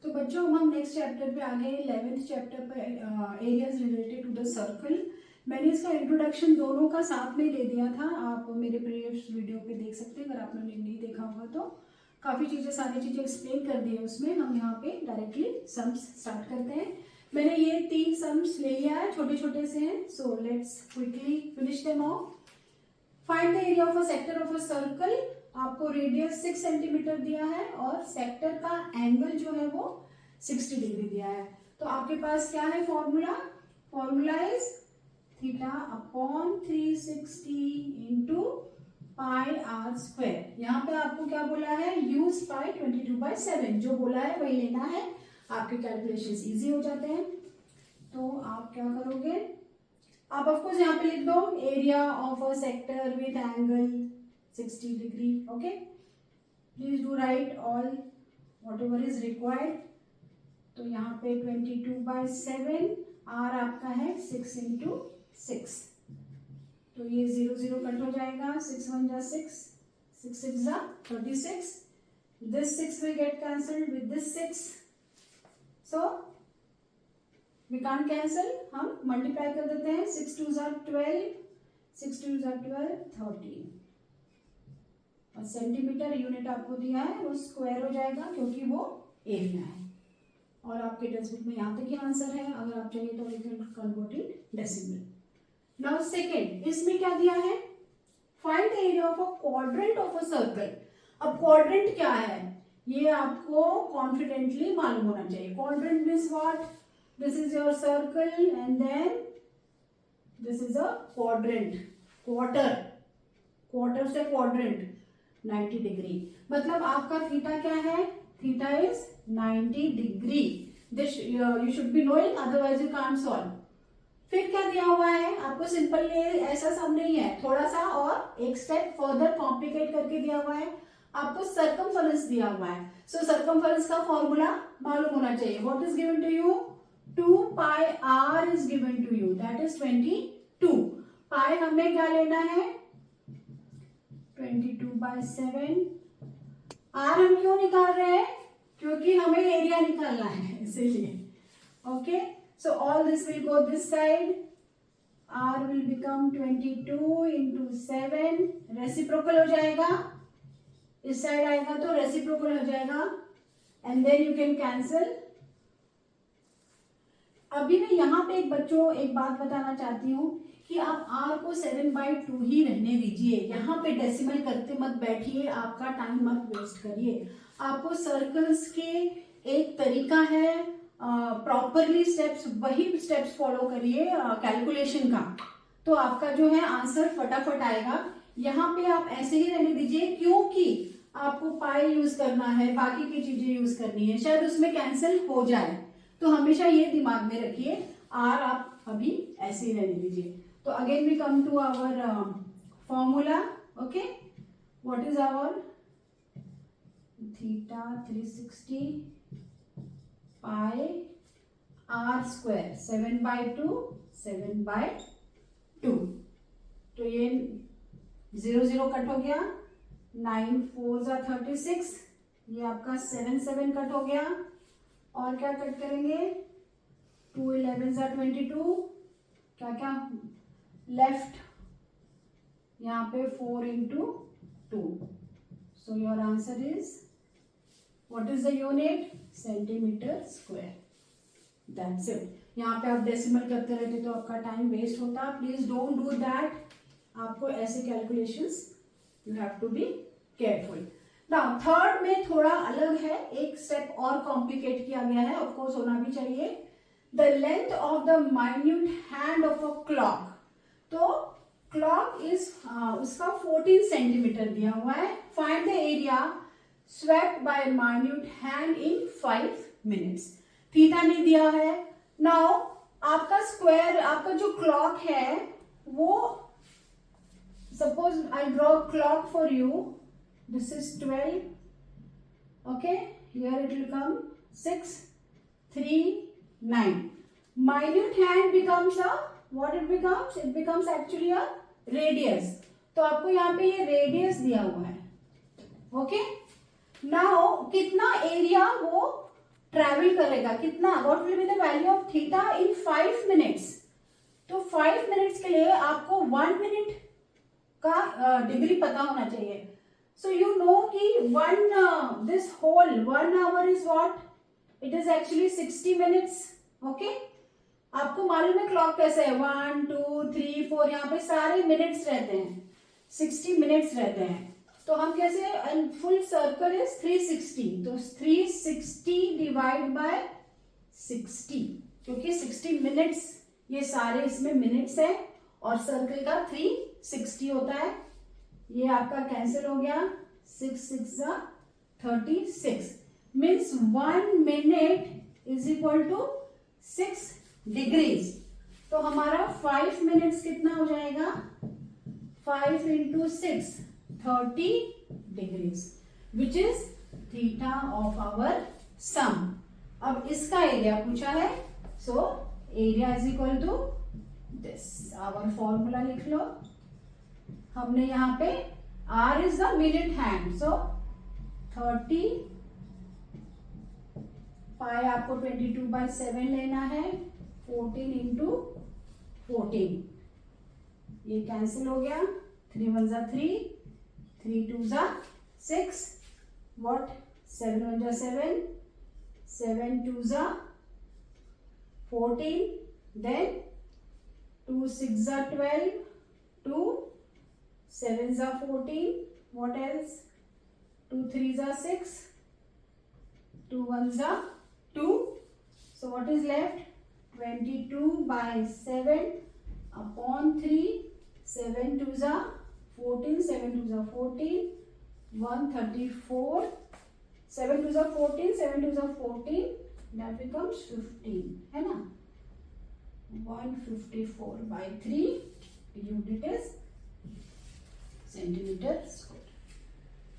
तो बच्चों हम नेक्स्ट चैप्टर पे आ गए, 11th चैप्टर पे, areas related to the circle. मैंने इसका इंट्रोडक्शन दोनों का साथ में दे दिया था, आप मेरे प्रीवियस वीडियो पे देख सकते हैं अगर आपने नहीं देखा होगा तो। काफ़ी चीज़ें, सारी चीज़ें एक्सप्लेन कर दी है उसमें। हम यहाँ पे डायरेक्टली सम्स स्टार्ट करते हैं। मैंने ये 3 सम्स ले लिया है, छोटे छोटे से हैं, so let's quickly finish them of. Find the area of a sector of a circle. आपको रेडियस 6 सेंटीमीटर दिया है और सेक्टर का एंगल जो है वो 60 डिग्री दिया है। तो आपके पास क्या है formula? Formula is theta upon 360 into pi r square. यहाँ पे आपको क्या बोला है? यूज पाई 22/7, जो बोला है वही लेना है, आपके कैलकुलेशन इजी हो जाते हैं। तो आप क्या करोगे? आप ऑफ कोर्स यहाँ पे लिख दो area of a sector with angle 60 degree. Okay, please do right all what ever is required. तो यहाँ पे 22/7, आर आपका है 6 इंटू 6, तो ये 0 0 कट हो जाएगा, 6 1 जा 6, 6 6 जा 36, this 6 will get cancelled with this 6, so we can't cancel, हम मल्टीप्लाई कर देते हैं। 6 2 जा 12, 6 2 जा 12, 13, और सेंटीमीटर यूनिट आपको दिया है वो स्क्वायर हो जाएगा क्योंकि वो एरिया है। और आपके टेक्स्ट बुक में यहाँ तक ही आंसर है, अगर आप चाहिए तो you can convert in decimal. Now second, इसमें क्या दिया है? Find the area of a quadrant of a circle. अब क्वाड्रेंट क्या है ये आपको कॉन्फिडेंटली मालूम होना चाहिए। Quadrant means what? This is your circle and then this is a quadrant. Quarter, quarter से क्वाड्रेंट 90 डिग्री, मतलब आपका थीटा क्या है? Theta is 90 degree. This you should be knowing, otherwise you can't solve. फिर क्या दिया हुआ है आपको? सिंपल ये ऐसा सम नहीं है, थोड़ा सा और एक स्टेप फर्दर कॉम्प्लिकेट करके दिया हुआ है। आपको सर्कमफरेंस दिया हुआ है, सो सर्कमफरेंस का फॉर्मूला मालूम होना चाहिए। What is given to you? 2 pi r is given to you, that is 22 pi. हमें क्या लेना है? 22/7। आर हम क्यों निकाल रहे हैं? क्योंकि हमें एरिया निकालना है, इसीलिए। Okay, so all this will go this side, r will become 22 into 7, reciprocal हो जाएगा, इस साइड आएगा तो रेसिप्रोकल हो जाएगा, and then you can cancel. अभी मैं यहाँ पे एक बच्चों एक बात बताना चाहती हूँ कि आप r को 7/2 ही रहने दीजिए, यहाँ पे डेसिमल करते मत बैठिए, आपका टाइम मत वेस्ट करिए। आपको सर्कल्स के एक तरीका है, प्रॉपरली स्टेप्स, वही स्टेप्स फॉलो करिए कैलकुलेशन का, तो आपका जो है आंसर फटाफट आएगा। यहाँ पे आप ऐसे ही रहने दीजिए क्योंकि आपको पाई यूज करना है, बाकी की चीजें यूज करनी है, शायद उसमें कैंसिल हो जाए, तो हमेशा ये दिमाग में रखिए। आर आप अभी ऐसे ही रहने दीजिए। तो again we come to our formula. Okay, what is our? Theta 360 pi r square, 7/2, 7/2, तो ये 0 0 कट हो गया, 9 4 जा 36, ये आपका 7 7 कट हो गया, और क्या कट करेंगे? 2 11 जा 22, क्या क्या लेफ्ट, यहाँ पे 4 into 2, so your answer is, what is the unit? Centimetre square, that's it. यहाँ पे आप डेसिमल करते रहते तो आपका टाइम वेस्ट होता, प्लीज डोंट डू दैट। आपको ऐसे calculations you have to be careful. Now third में थोड़ा अलग है, एक स्टेप और कॉम्प्लिकेट किया गया है, ऑफ कोर्स होना भी चाहिए। The length of the minute hand of a clock, तो क्लॉक इज उसका 14 सेंटीमीटर दिया हुआ है। Find the area swept by minute hand in 5 minutes. Theta नहीं दिया है। नाउ आपका स्क्वायर, आपका जो क्लॉक है वो, suppose I draw clock for you, this is 12, okay, here it will come 6 3 9। Minute hand becomes a, what it becomes? It becomes actually a radius, तो आपको यहाँ पे ये रेडियस दिया हुआ है। ओके, नाउ कितना एरिया वो ट्रैवल करेगा कितना, what will be the value of theta in 5 minutes. तो 5 मिनट्स के लिए आपको 1 मिनट का डिग्री पता होना चाहिए। सो यू नो कि this whole 1 hour is what, it is actually 60 minutes. Okay, आपको मालूम है क्लॉक कैसे है, 1 2 3 4, यहाँ पे सारे मिनट्स रहते हैं, 60 मिनट्स रहते हैं। तो हम कैसे, फुल सर्कल इज 360, तो 360 डिवाइड बाय 60, क्योंकि 60 मिनट्स ये सारे इसमें मिनट्स है और सर्कल का 360 होता है। ये आपका कैंसिल हो गया, 6 6 36, means 1 minute is equal to 6 degrees. तो हमारा 5 मिनट्स कितना हो जाएगा, 5 into 6 30 degrees, which is theta of our sum. अब इसका एरिया पूछा है, so area is equal to this. Our formula लिख लो, हमने यहाँ पे R is the minute hand, so 30 pi आपको 22/7 लेना है, 14 इंटू 14, ये कैंसिल हो गया, 3 1 3, 3 2 6, what 7 1 7, 7 2 14, then 2 6 12, 2 7 14, what else, 2 3 6, 2 1 2, so what is left, 22/7 upon 3, 7 2 14, 7 2 14, 134, 7 2 14, 7 2 14, that becomes 15, है ना, 154/3, unit is centimeters।